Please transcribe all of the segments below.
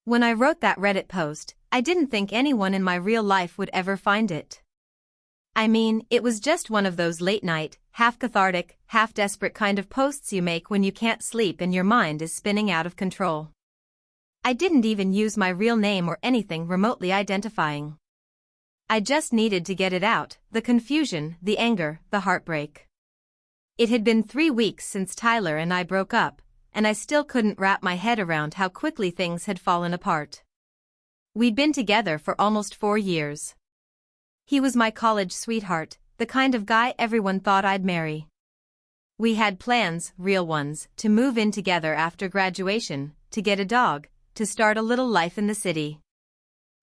When I wrote that Reddit post, I didn't think anyone in my real life would ever find it. I mean, it was just one of those late-night, half-cathartic, half-desperate kind of posts you make when you can't sleep and your mind is spinning out of control. I didn't even use my real name or anything remotely identifying. I just needed to get it out, the confusion, the anger, the heartbreak. It had been 3 weeks since Tyler and I broke up, and I still couldn't wrap my head around how quickly things had fallen apart. We'd been together for almost 4 years. He was my college sweetheart, the kind of guy everyone thought I'd marry. We had plans, real ones, to move in together after graduation, to get a dog, to start a little life in the city.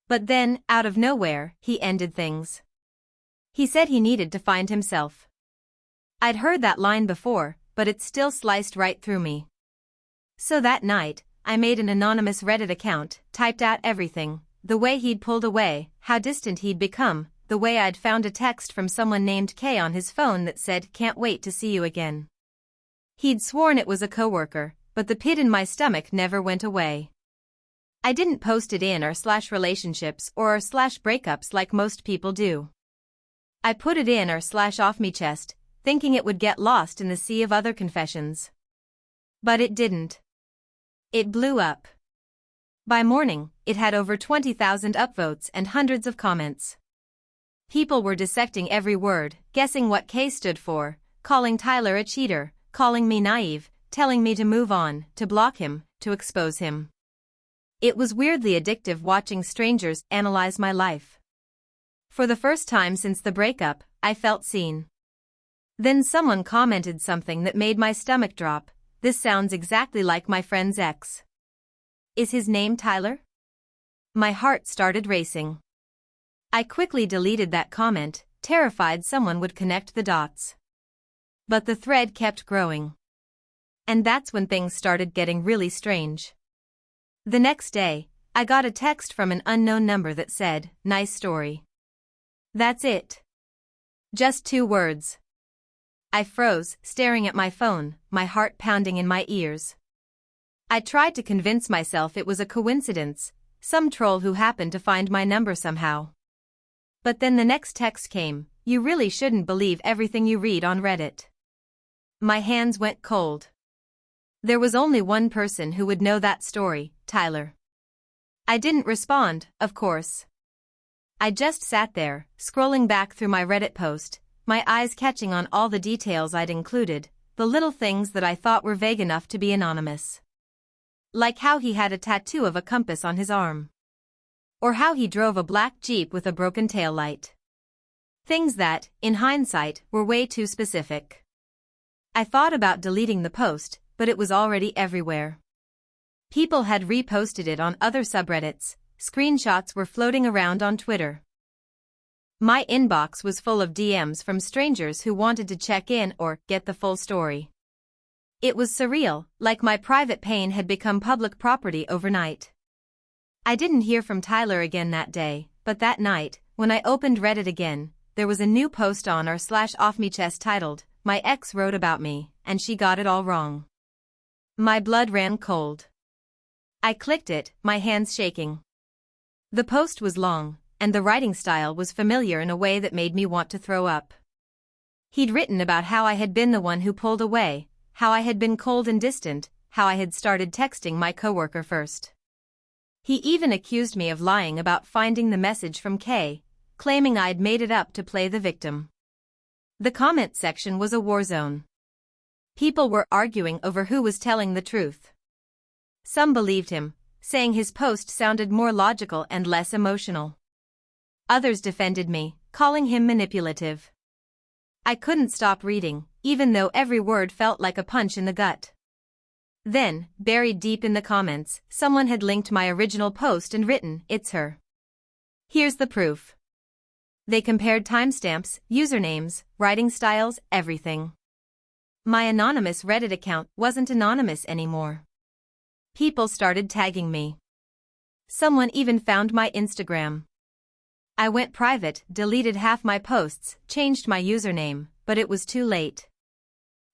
But then, out of nowhere, he ended things. He said he needed to find himself. I'd heard that line before, but it still sliced right through me. So that night, I made an anonymous Reddit account, typed out everything, the way he'd pulled away, how distant he'd become, the way I'd found a text from someone named Kay on his phone that said, "Can't wait to see you again." He'd sworn it was a coworker, but the pit in my stomach never went away. I didn't post it in r/relationships or r/breakups like most people do. I put it in r/off me chest, thinking it would get lost in the sea of other confessions. But it didn't. It blew up. By morning, it had over 20,000 upvotes and hundreds of comments. People were dissecting every word, guessing what K stood for, calling Tyler a cheater, calling me naive, telling me to move on, to block him, to expose him. It was weirdly addictive watching strangers analyze my life. For the first time since the breakup, I felt seen. Then someone commented something that made my stomach drop. "This sounds exactly like my friend's ex. Is his name Tyler?" My heart started racing. I quickly deleted that comment, terrified someone would connect the dots. But the thread kept growing. And that's when things started getting really strange. The next day, I got a text from an unknown number that said, "Nice story." That's it. Just 2 words. I froze, staring at my phone, my heart pounding in my ears. I tried to convince myself it was a coincidence, some troll who happened to find my number somehow. But then the next text came, "You really shouldn't believe everything you read on Reddit." My hands went cold. There was only one person who would know that story, Tyler. I didn't respond, of course. I just sat there, scrolling back through my Reddit post, my eyes catching on all the details I'd included, the little things that I thought were vague enough to be anonymous. Like how he had a tattoo of a compass on his arm. Or how he drove a black Jeep with a broken taillight. Things that, in hindsight, were way too specific. I thought about deleting the post, but it was already everywhere. People had reposted it on other subreddits, screenshots were floating around on Twitter. My inbox was full of DMs from strangers who wanted to check in or get the full story. It was surreal, like my private pain had become public property overnight. I didn't hear from Tyler again that day, but that night, when I opened Reddit again, there was a new post on r/off me chest titled, "My ex wrote about me, and she got it all wrong." My blood ran cold. I clicked it, my hands shaking. The post was long, and the writing style was familiar in a way that made me want to throw up. He'd written about how I had been the one who pulled away, how I had been cold and distant, how I had started texting my coworker first. He even accused me of lying about finding the message from Kay, claiming I'd made it up to play the victim. The comment section was a war zone. People were arguing over who was telling the truth. Some believed him, saying his post sounded more logical and less emotional. Others defended me, calling him manipulative. I couldn't stop reading, even though every word felt like a punch in the gut. Then, buried deep in the comments, someone had linked my original post and written, "It's her. Here's the proof." They compared timestamps, usernames, writing styles, everything. My anonymous Reddit account wasn't anonymous anymore. People started tagging me. Someone even found my Instagram. I went private, deleted half my posts, changed my username, but it was too late.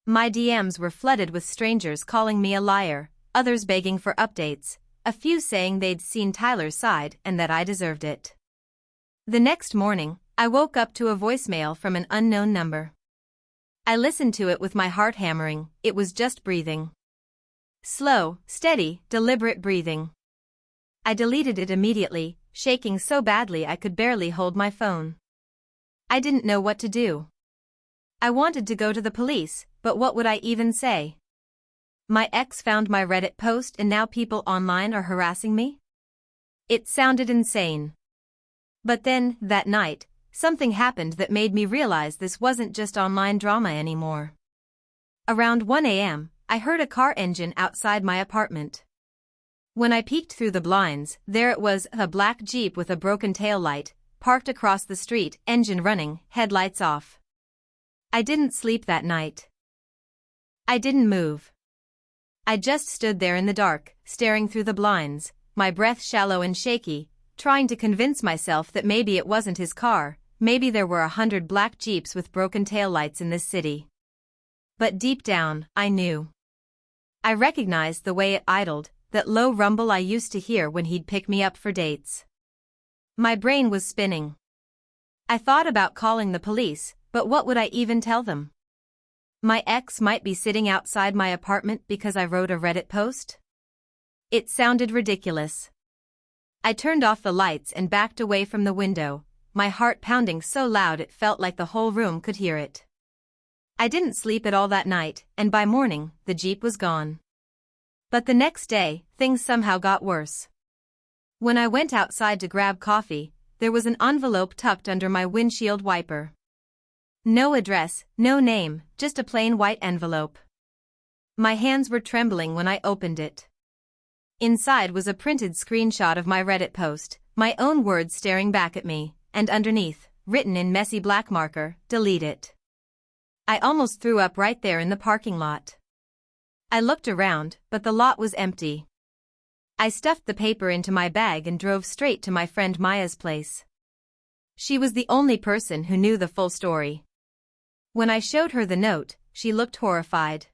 My DMs were flooded with strangers calling me a liar, others begging for updates, a few saying they'd seen Tyler's side and that I deserved it. The next morning, I woke up to a voicemail from an unknown number. I listened to it with my heart hammering. It was just breathing. Slow, steady, deliberate breathing. I deleted it immediately, shaking so badly I could barely hold my phone. I didn't know what to do. I wanted to go to the police, but what would I even say? My ex found my Reddit post and now people online are harassing me? It sounded insane. But then, that night, something happened that made me realize this wasn't just online drama anymore. Around 1 a.m., I heard a car engine outside my apartment. When I peeked through the blinds, there it was, a black Jeep with a broken taillight, parked across the street, engine running, headlights off. I didn't sleep that night. I didn't move. I just stood there in the dark, staring through the blinds, my breath shallow and shaky, trying to convince myself that maybe it wasn't his car, maybe there were 100 black Jeeps with broken taillights in this city. But deep down, I knew. I recognized the way it idled, that low rumble I used to hear when he'd pick me up for dates. My brain was spinning. I thought about calling the police, but what would I even tell them? My ex might be sitting outside my apartment because I wrote a Reddit post? It sounded ridiculous. I turned off the lights and backed away from the window, my heart pounding so loud it felt like the whole room could hear it. I didn't sleep at all that night, and by morning, the Jeep was gone. But the next day, things somehow got worse. When I went outside to grab coffee, there was an envelope tucked under my windshield wiper. No address, no name, just a plain white envelope. My hands were trembling when I opened it. Inside was a printed screenshot of my Reddit post, my own words staring back at me, and underneath, written in messy black marker, delete it. I almost threw up right there in the parking lot. I looked around, but the lot was empty. I stuffed the paper into my bag and drove straight to my friend Maya's place. She was the only person who knew the full story. When I showed her the note, she looked horrified.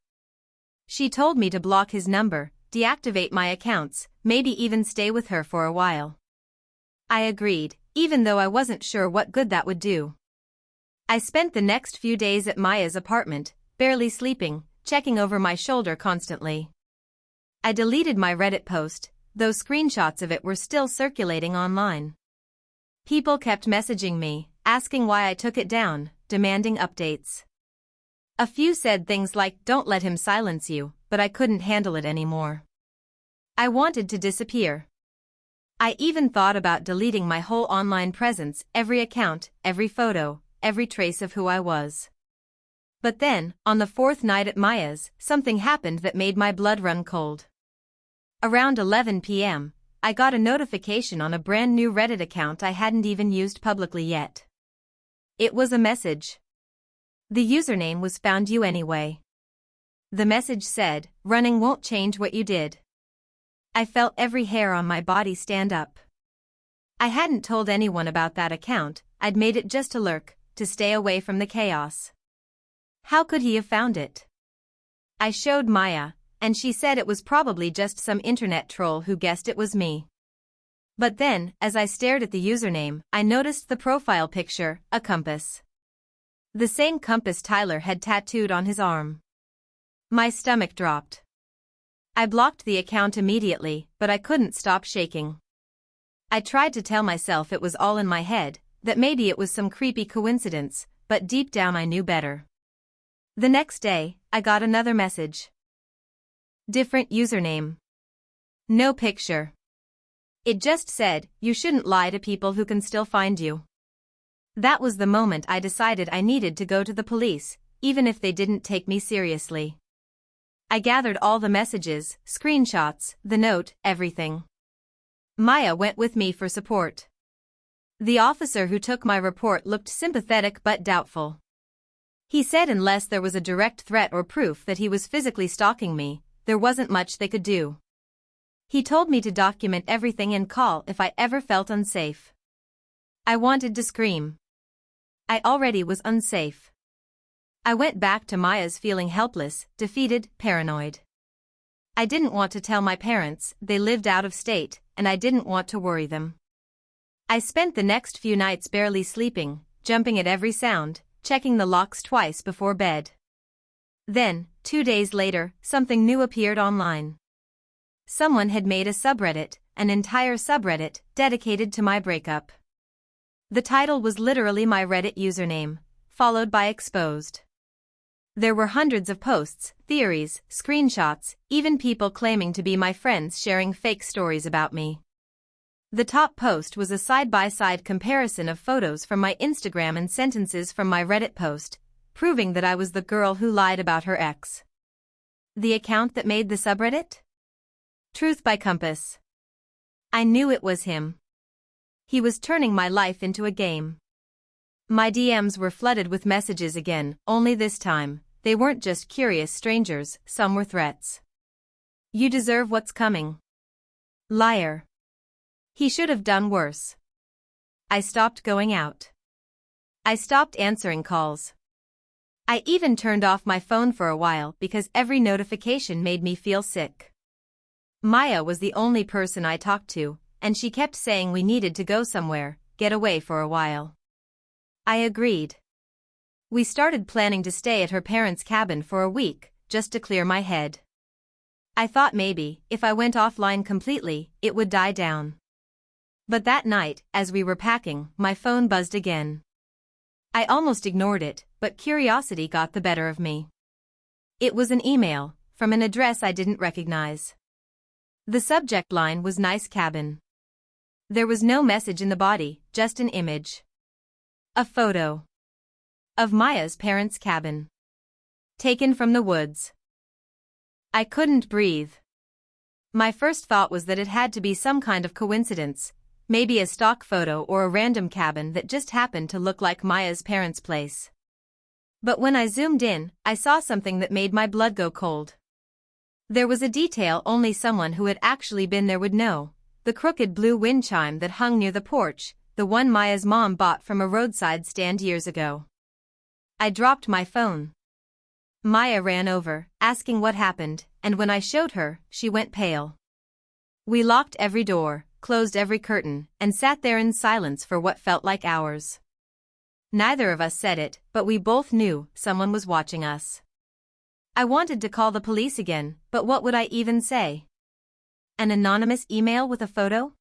She told me to block his number, deactivate my accounts, maybe even stay with her for a while. I agreed, even though I wasn't sure what good that would do. I spent the next few days at Maya's apartment, barely sleeping, checking over my shoulder constantly. I deleted my Reddit post, though screenshots of it were still circulating online. People kept messaging me, asking why I took it down, demanding updates. A few said things like, "Don't let him silence you," but I couldn't handle it anymore. I wanted to disappear. I even thought about deleting my whole online presence, every account, every photo, every trace of who I was. But then, on the fourth night at Maya's, something happened that made my blood run cold. Around 11 p.m., I got a notification on a brand new Reddit account I hadn't even used publicly yet. It was a message. The username was "Found you anyway." The message said, "Running won't change what you did." I felt every hair on my body stand up. I hadn't told anyone about that account, I'd made it just to lurk, to stay away from the chaos. How could he have found it? I showed Maya, and she said it was probably just some internet troll who guessed it was me. But then, as I stared at the username, I noticed the profile picture, a compass. The same compass Tyler had tattooed on his arm. My stomach dropped. I blocked the account immediately, but I couldn't stop shaking. I tried to tell myself it was all in my head, that maybe it was some creepy coincidence, but deep down I knew better. The next day, I got another message. Different username. No picture. It just said, "You shouldn't lie to people who can still find you." That was the moment I decided I needed to go to the police, even if they didn't take me seriously. I gathered all the messages, screenshots, the note, everything. Maya went with me for support. The officer who took my report looked sympathetic but doubtful. He said unless there was a direct threat or proof that he was physically stalking me, there wasn't much they could do. He told me to document everything and call if I ever felt unsafe. I wanted to scream. I already was unsafe. I went back to Maya's feeling helpless, defeated, paranoid. I didn't want to tell my parents, they lived out of state, and I didn't want to worry them. I spent the next few nights barely sleeping, jumping at every sound, checking the locks twice before bed. Then, 2 days later, something new appeared online. Someone had made a subreddit, an entire subreddit, dedicated to my breakup. The title was literally my Reddit username, followed by exposed. There were hundreds of posts, theories, screenshots, even people claiming to be my friends sharing fake stories about me. The top post was a side-by-side comparison of photos from my Instagram and sentences from my Reddit post, proving that I was the girl who lied about her ex. The account that made the subreddit? Truth by Compass. I knew it was him. He was turning my life into a game. My DMs were flooded with messages again, only this time, they weren't just curious strangers, some were threats. You deserve what's coming. Liar. He should have done worse. I stopped going out. I stopped answering calls. I even turned off my phone for a while because every notification made me feel sick. Maya was the only person I talked to, and she kept saying we needed to go somewhere, get away for a while. I agreed. We started planning to stay at her parents' cabin for a week, just to clear my head. I thought maybe, if I went offline completely, it would die down. But that night, as we were packing, my phone buzzed again. I almost ignored it, but curiosity got the better of me. It was an email, from an address I didn't recognize. The subject line was "Nice Cabin." There was no message in the body, just an image. A photo. Of Maya's parents' cabin. Taken from the woods. I couldn't breathe. My first thought was that it had to be some kind of coincidence, maybe a stock photo or a random cabin that just happened to look like Maya's parents' place. But when I zoomed in, I saw something that made my blood go cold. There was a detail only someone who had actually been there would know, the crooked blue wind chime that hung near the porch, the one Maya's mom bought from a roadside stand years ago. I dropped my phone. Maya ran over, asking what happened, and when I showed her, she went pale. We locked every door, closed every curtain, and sat there in silence for what felt like hours. Neither of us said it, but we both knew someone was watching us. I wanted to call the police again, but what would I even say? An anonymous email with a photo?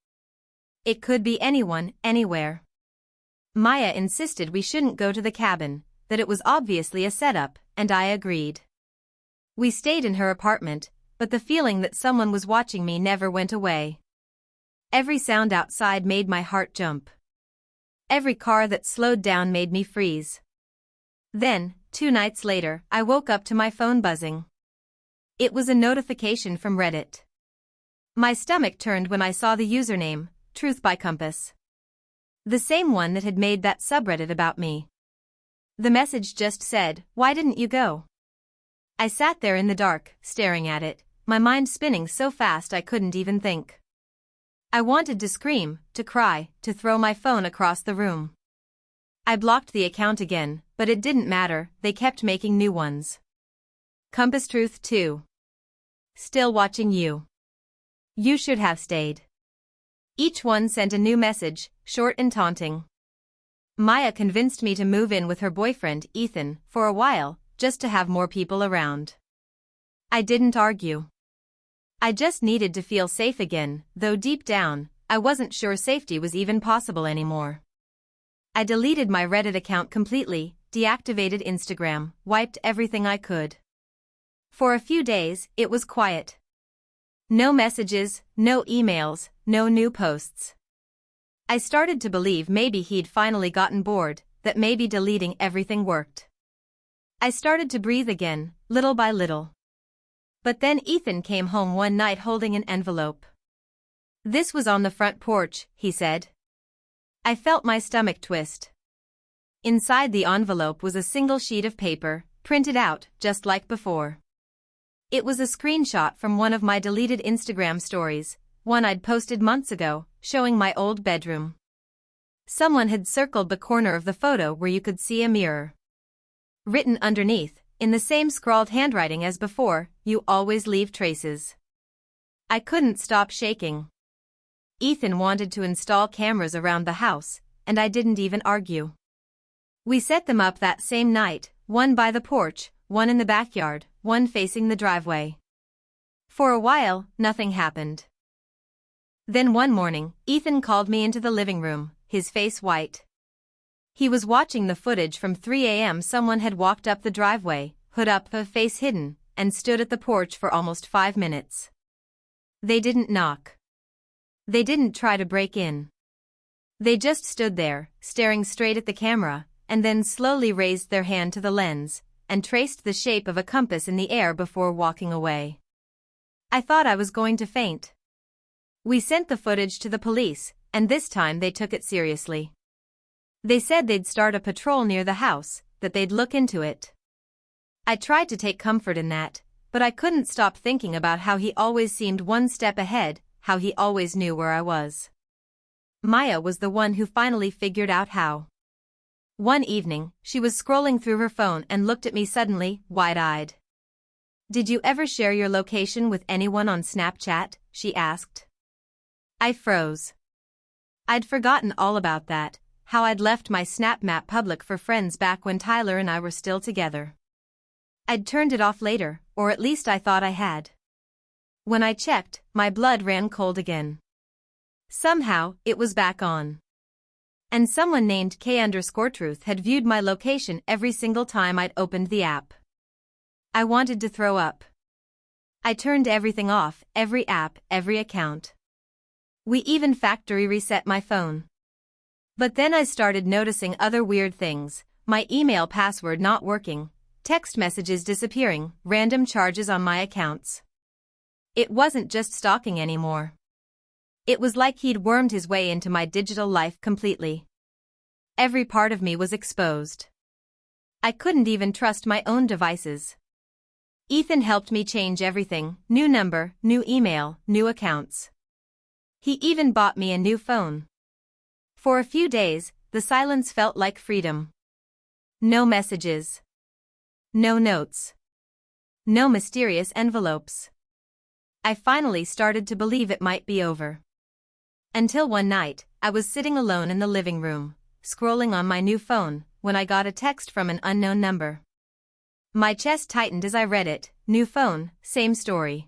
It could be anyone, anywhere. Maya insisted we shouldn't go to the cabin, that it was obviously a setup, and I agreed. We stayed in her apartment, but the feeling that someone was watching me never went away. Every sound outside made my heart jump. Every car that slowed down made me freeze. Then, 2 nights later, I woke up to my phone buzzing. It was a notification from Reddit. My stomach turned when I saw the username, Truth by Compass. The same one that had made that subreddit about me. The message just said, "Why didn't you go?" I sat there in the dark, staring at it, my mind spinning so fast I couldn't even think. I wanted to scream, to cry, to throw my phone across the room. I blocked the account again, but it didn't matter, they kept making new ones. Compass Truth 2. Still watching you. You should have stayed. Each one sent a new message, short and taunting. Maya convinced me to move in with her boyfriend, Ethan, for a while, just to have more people around. I didn't argue. I just needed to feel safe again, though deep down, I wasn't sure safety was even possible anymore. I deleted my Reddit account completely, deactivated Instagram, wiped everything I could. For a few days, it was quiet. No messages, no emails, no new posts. I started to believe maybe he'd finally gotten bored, that maybe deleting everything worked. I started to breathe again, little by little. But then Ethan came home one night holding an envelope. "This was on the front porch," he said. I felt my stomach twist. Inside the envelope was a single sheet of paper, printed out, just like before. It was a screenshot from one of my deleted Instagram stories, one I'd posted months ago, showing my old bedroom. Someone had circled the corner of the photo where you could see a mirror. Written underneath, in the same scrawled handwriting as before, "You always leave traces." I couldn't stop shaking. Ethan wanted to install cameras around the house, and I didn't even argue. We set them up that same night, one by the porch, one in the backyard, one facing the driveway. For a while, nothing happened. Then one morning, Ethan called me into the living room, his face white. He was watching the footage from 3 a.m. Someone had walked up the driveway, hood up, face hidden, and stood at the porch for almost 5 minutes. They didn't knock. They didn't try to break in. They just stood there, staring straight at the camera, and then slowly raised their hand to the lens, and traced the shape of a compass in the air before walking away. I thought I was going to faint. We sent the footage to the police, and this time they took it seriously. They said they'd start a patrol near the house, that they'd look into it. I tried to take comfort in that, but I couldn't stop thinking about how he always seemed one step ahead, how he always knew where I was. Maya was the one who finally figured out how. One evening, she was scrolling through her phone and looked at me suddenly, wide-eyed. "Did you ever share your location with anyone on Snapchat?" she asked. I froze. I'd forgotten all about that, how I'd left my Snap Map public for friends back when Tyler and I were still together. I'd turned it off later, or at least I thought I had. When I checked, my blood ran cold again. Somehow, it was back on. And someone named K_Truth had viewed my location every single time I'd opened the app. I wanted to throw up. I turned everything off, every app, every account. We even factory reset my phone. But then I started noticing other weird things, my email password not working, text messages disappearing, random charges on my accounts. It wasn't just stalking anymore. It was like he'd wormed his way into my digital life completely. Every part of me was exposed. I couldn't even trust my own devices. Ethan helped me change everything, new number, new email, new accounts. He even bought me a new phone. For a few days, the silence felt like freedom. No messages. No notes. No mysterious envelopes. I finally started to believe it might be over. Until one night, I was sitting alone in the living room, scrolling on my new phone, when I got a text from an unknown number. My chest tightened as I read it. New phone, same story.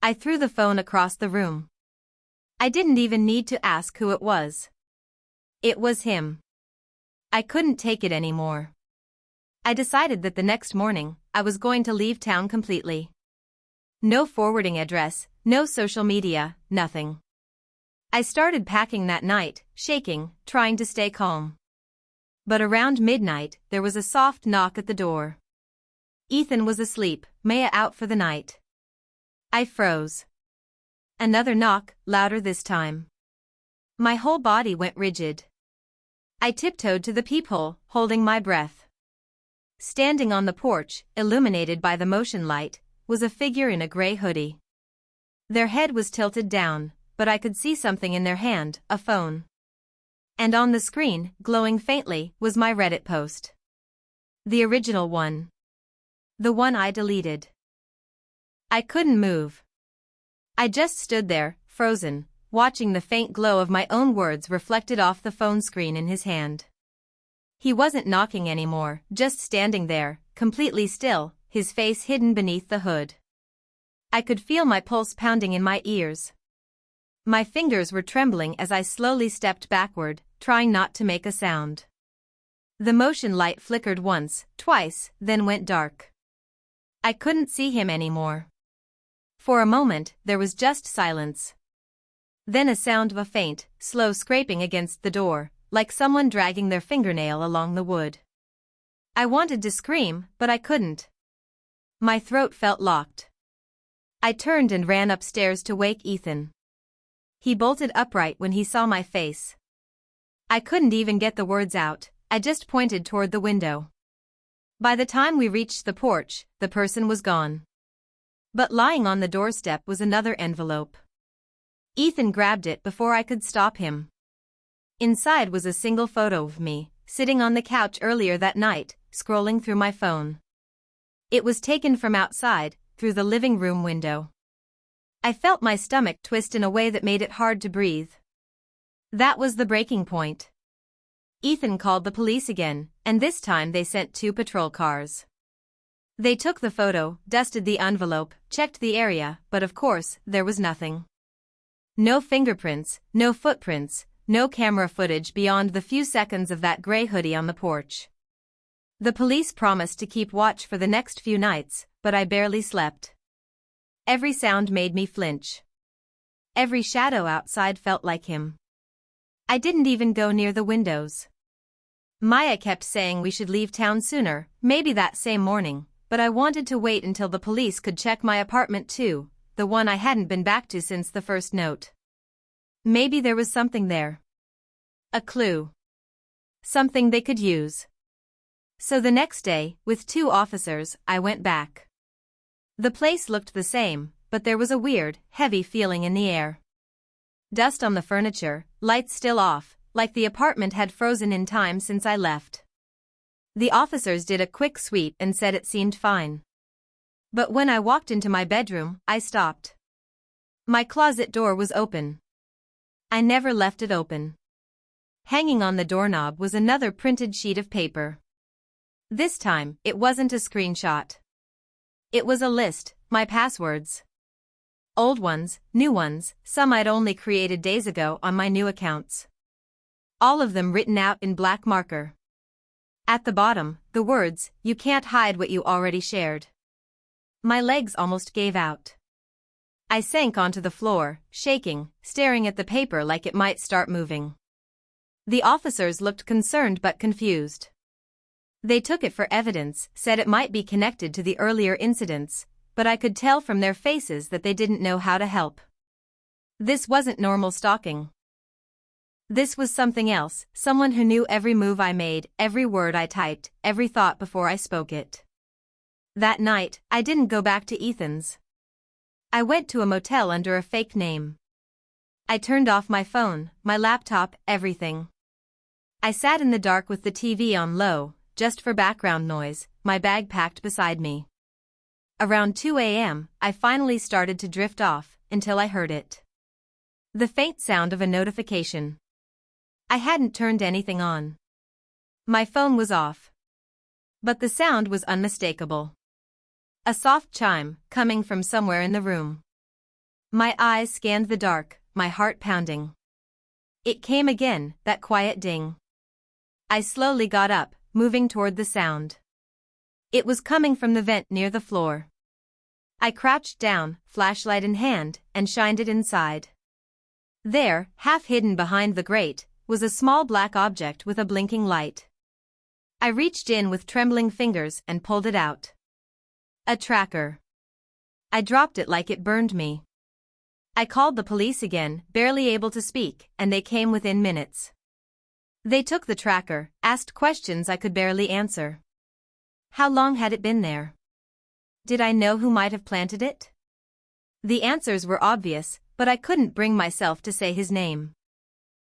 I threw the phone across the room. I didn't even need to ask who it was. It was him. I couldn't take it anymore. I decided that the next morning, I was going to leave town completely. No forwarding address, no social media, nothing. I started packing that night, shaking, trying to stay calm. But around midnight, there was a soft knock at the door. Ethan was asleep, Maya out for the night. I froze. Another knock, louder this time. My whole body went rigid. I tiptoed to the peephole, holding my breath. Standing on the porch, illuminated by the motion light, was a figure in a gray hoodie. Their head was tilted down, but I could see something in their hand, a phone. And on the screen, glowing faintly, was my Reddit post. The original one. The one I deleted. I couldn't move. I just stood there, frozen, watching the faint glow of my own words reflected off the phone screen in his hand. He wasn't knocking anymore, just standing there, completely still, his face hidden beneath the hood. I could feel my pulse pounding in my ears. My fingers were trembling as I slowly stepped backward, trying not to make a sound. The motion light flickered once, twice, then went dark. I couldn't see him anymore. For a moment, there was just silence. Then a sound of a faint, slow scraping against the door, like someone dragging their fingernail along the wood. I wanted to scream, but I couldn't. My throat felt locked. I turned and ran upstairs to wake Ethan. He bolted upright when he saw my face. I couldn't even get the words out, I just pointed toward the window. By the time we reached the porch, the person was gone. But lying on the doorstep was another envelope. Ethan grabbed it before I could stop him. Inside was a single photo of me, sitting on the couch earlier that night, scrolling through my phone. It was taken from outside, through the living room window. I felt my stomach twist in a way that made it hard to breathe. That was the breaking point. Ethan called the police again, and this time they sent 2 patrol cars. They took the photo, dusted the envelope, checked the area, but of course, there was nothing. No fingerprints, no footprints, no camera footage beyond the few seconds of that gray hoodie on the porch. The police promised to keep watch for the next few nights, but I barely slept. Every sound made me flinch. Every shadow outside felt like him. I didn't even go near the windows. Maya kept saying we should leave town sooner, maybe that same morning, but I wanted to wait until the police could check my apartment too, the one I hadn't been back to since the first note. Maybe there was something there. A clue. Something they could use. So the next day, with 2 officers, I went back. The place looked the same, but there was a weird, heavy feeling in the air. Dust on the furniture, lights still off, like the apartment had frozen in time since I left. The officers did a quick sweep and said it seemed fine. But when I walked into my bedroom, I stopped. My closet door was open. I never left it open. Hanging on the doorknob was another printed sheet of paper. This time, it wasn't a screenshot. It was a list, my passwords. Old ones, new ones, some I'd only created days ago on my new accounts. All of them written out in black marker. At the bottom, the words, "You can't hide what you already shared." My legs almost gave out. I sank onto the floor, shaking, staring at the paper like it might start moving. The officers looked concerned but confused. They took it for evidence, said it might be connected to the earlier incidents, but I could tell from their faces that they didn't know how to help. This wasn't normal stalking. This was something else, someone who knew every move I made, every word I typed, every thought before I spoke it. That night, I didn't go back to Ethan's. I went to a motel under a fake name. I turned off my phone, my laptop, everything. I sat in the dark with the TV on low, just for background noise, my bag packed beside me. Around 2 a.m., I finally started to drift off, until I heard it. The faint sound of a notification. I hadn't turned anything on. My phone was off. But the sound was unmistakable. A soft chime, coming from somewhere in the room. My eyes scanned the dark, my heart pounding. It came again, that quiet ding. I slowly got up, moving toward the sound. It was coming from the vent near the floor. I crouched down, flashlight in hand, and shined it inside. There, half hidden behind the grate, was a small black object with a blinking light. I reached in with trembling fingers and pulled it out. A tracker. I dropped it like it burned me. I called the police again, barely able to speak, and they came within minutes. They took the tracker, asked questions I could barely answer. How long had it been there? Did I know who might have planted it? The answers were obvious, but I couldn't bring myself to say his name.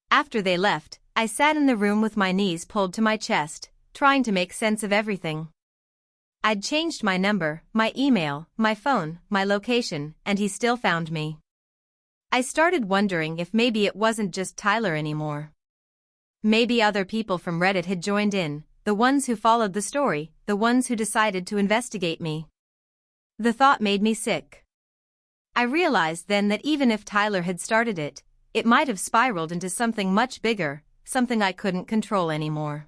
After they left, I sat in the room with my knees pulled to my chest, trying to make sense of everything. I'd changed my number, my email, my phone, my location, and he still found me. I started wondering if maybe it wasn't just Tyler anymore. Maybe other people from Reddit had joined in, the ones who followed the story, the ones who decided to investigate me. The thought made me sick. I realized then that even if Tyler had started it, it might have spiraled into something much bigger, something I couldn't control anymore.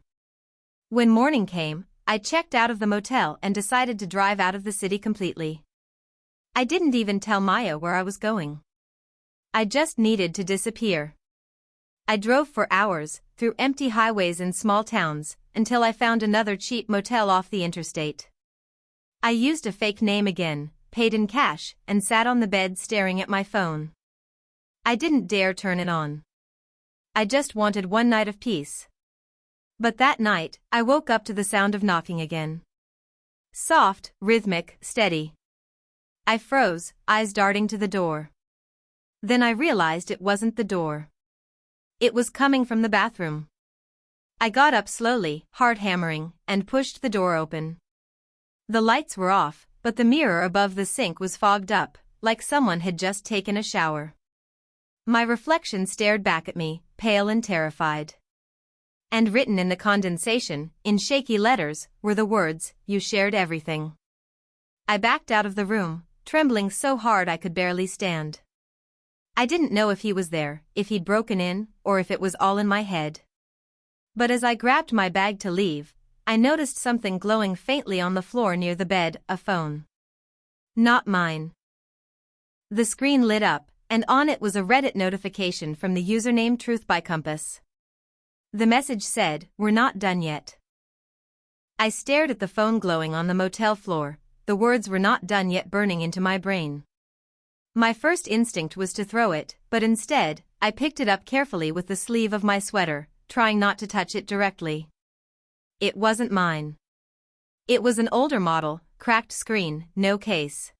When morning came, I checked out of the motel and decided to drive out of the city completely. I didn't even tell Maya where I was going. I just needed to disappear. I drove for hours, through empty highways and small towns, until I found another cheap motel off the interstate. I used a fake name again, paid in cash, and sat on the bed staring at my phone. I didn't dare turn it on. I just wanted one night of peace. But that night, I woke up to the sound of knocking again. Soft, rhythmic, steady. I froze, eyes darting to the door. Then I realized it wasn't the door. It was coming from the bathroom. I got up slowly, heart hammering, and pushed the door open. The lights were off, but the mirror above the sink was fogged up, like someone had just taken a shower. My reflection stared back at me, pale and terrified. And written in the condensation, in shaky letters, were the words, "You shared everything." I backed out of the room, trembling so hard I could barely stand. I didn't know if he was there, if he'd broken in, or if it was all in my head. But as I grabbed my bag to leave, I noticed something glowing faintly on the floor near the bed, a phone. Not mine. The screen lit up, and on it was a Reddit notification from the username TruthByCompass. The message said, "We're not done yet." I stared at the phone glowing on the motel floor, the words "We're not done yet" burning into my brain. My first instinct was to throw it, but instead, I picked it up carefully with the sleeve of my sweater, trying not to touch it directly. It wasn't mine. It was an older model, cracked screen, no case.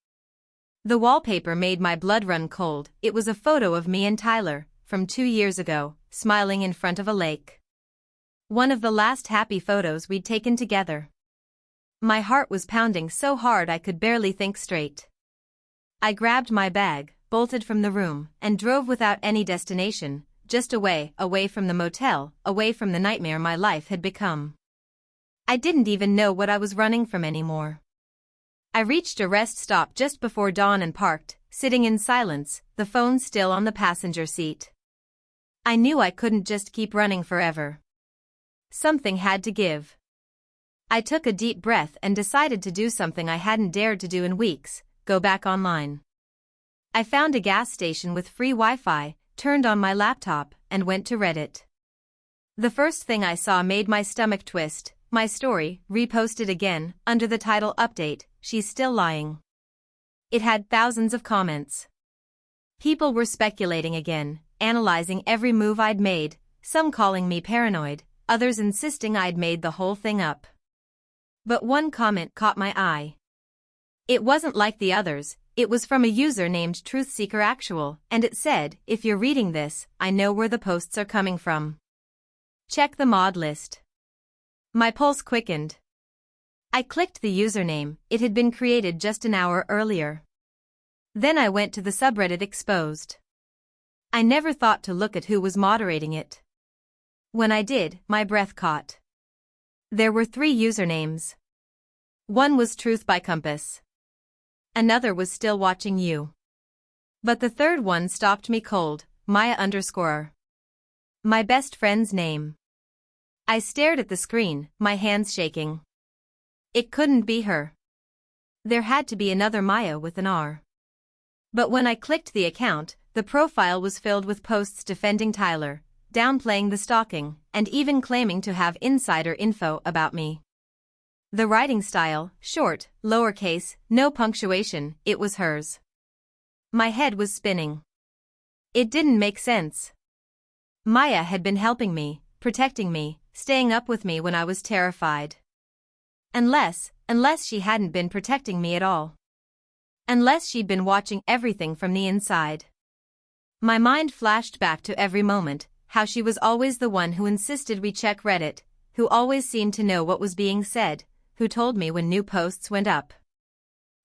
The wallpaper made my blood run cold. It was a photo of me and Tyler, from 2 years ago, smiling in front of a lake. One of the last happy photos we'd taken together. My heart was pounding so hard I could barely think straight. I grabbed my bag, bolted from the room, and drove without any destination, just away from the motel, away from the nightmare my life had become. I didn't even know what I was running from anymore. I reached a rest stop just before dawn and parked, sitting in silence, the phone still on the passenger seat. I knew I couldn't just keep running forever. Something had to give. I took a deep breath and decided to do something I hadn't dared to do in weeks, go back online. I found a gas station with free Wi-Fi, turned on my laptop, and went to Reddit. The first thing I saw made my stomach twist. My story, reposted again, under the title "Update, She's Still Lying." It had thousands of comments. People were speculating again, analyzing every move I'd made, some calling me paranoid, others insisting I'd made the whole thing up. But one comment caught my eye. It wasn't like the others, it was from a user named TruthSeekerActual, and it said, "If you're reading this, I know where the posts are coming from. Check the mod list." My pulse quickened. I clicked the username. It had been created just an hour earlier. Then I went to the subreddit exposed. I never thought to look at who was moderating it. When I did, my breath caught. There were 3 usernames. One was TruthByCompass. Another was Still Watching You. But the third one stopped me cold, Maya_. My best friend's name. I stared at the screen, my hands shaking. It couldn't be her. There had to be another Maya with an R. But when I clicked the account, the profile was filled with posts defending Tyler, downplaying the stalking, and even claiming to have insider info about me. The writing style, short, lowercase, no punctuation, it was hers. My head was spinning. It didn't make sense. Maya had been helping me, protecting me, staying up with me when I was terrified. Unless she hadn't been protecting me at all. Unless she'd been watching everything from the inside. My mind flashed back to every moment, how she was always the one who insisted we check Reddit, who always seemed to know what was being said, who told me when new posts went up.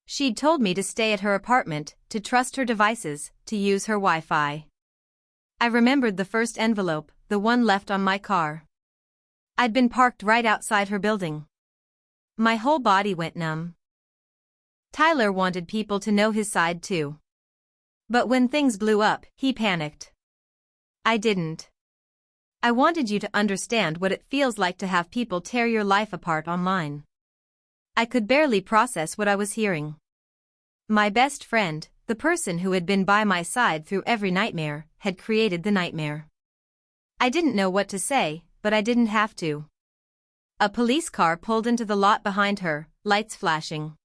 She'd told me to stay at her apartment, to trust her devices, to use her Wi-Fi. I remembered the first envelope, the one left on my car. I'd been parked right outside her building. My whole body went numb. Tyler wanted people to know his side too. But when things blew up, he panicked. I didn't. I wanted you to understand what it feels like to have people tear your life apart online. I could barely process what I was hearing. My best friend, the person who had been by my side through every nightmare, had created the nightmare. I didn't know what to say, but I didn't have to. A police car pulled into the lot behind her, lights flashing.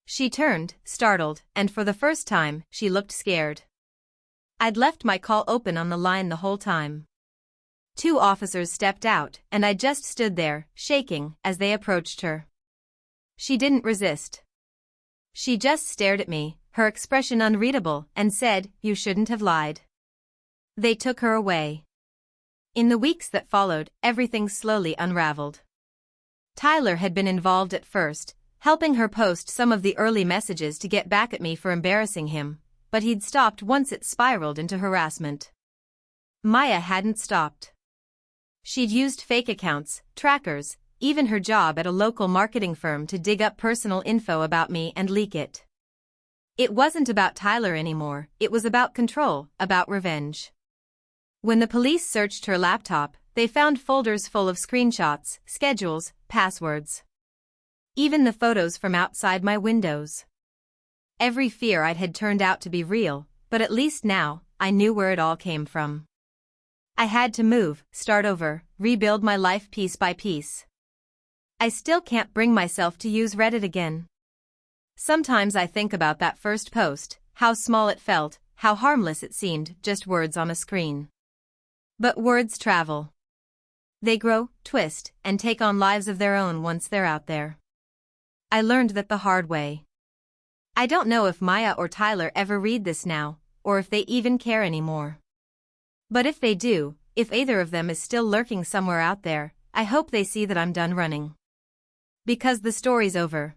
She turned, startled, and for the first time, she looked scared. I'd left my call open on the line the whole time. 2 officers stepped out, and I just stood there, shaking, as they approached her. She didn't resist. She just stared at me, her expression unreadable, and said, "You shouldn't have lied." They took her away. In the weeks that followed, everything slowly unraveled. Tyler had been involved at first, helping her post some of the early messages to get back at me for embarrassing him, but he'd stopped once it spiraled into harassment. Maya hadn't stopped. She'd used fake accounts, trackers, even her job at a local marketing firm to dig up personal info about me and leak it. It wasn't about Tyler anymore, it was about control, about revenge. When the police searched her laptop, they found folders full of screenshots, schedules, passwords. Even the photos from outside my windows. Every fear I'd had turned out to be real, but at least now, I knew where it all came from. I had to move, start over, rebuild my life piece by piece. I still can't bring myself to use Reddit again. Sometimes I think about that first post, how small it felt, how harmless it seemed, just words on a screen. But words travel. They grow, twist, and take on lives of their own once they're out there. I learned that the hard way. I don't know if Maya or Tyler ever read this now, or if they even care anymore. But if they do, if either of them is still lurking somewhere out there, I hope they see that I'm done running. Because the story's over.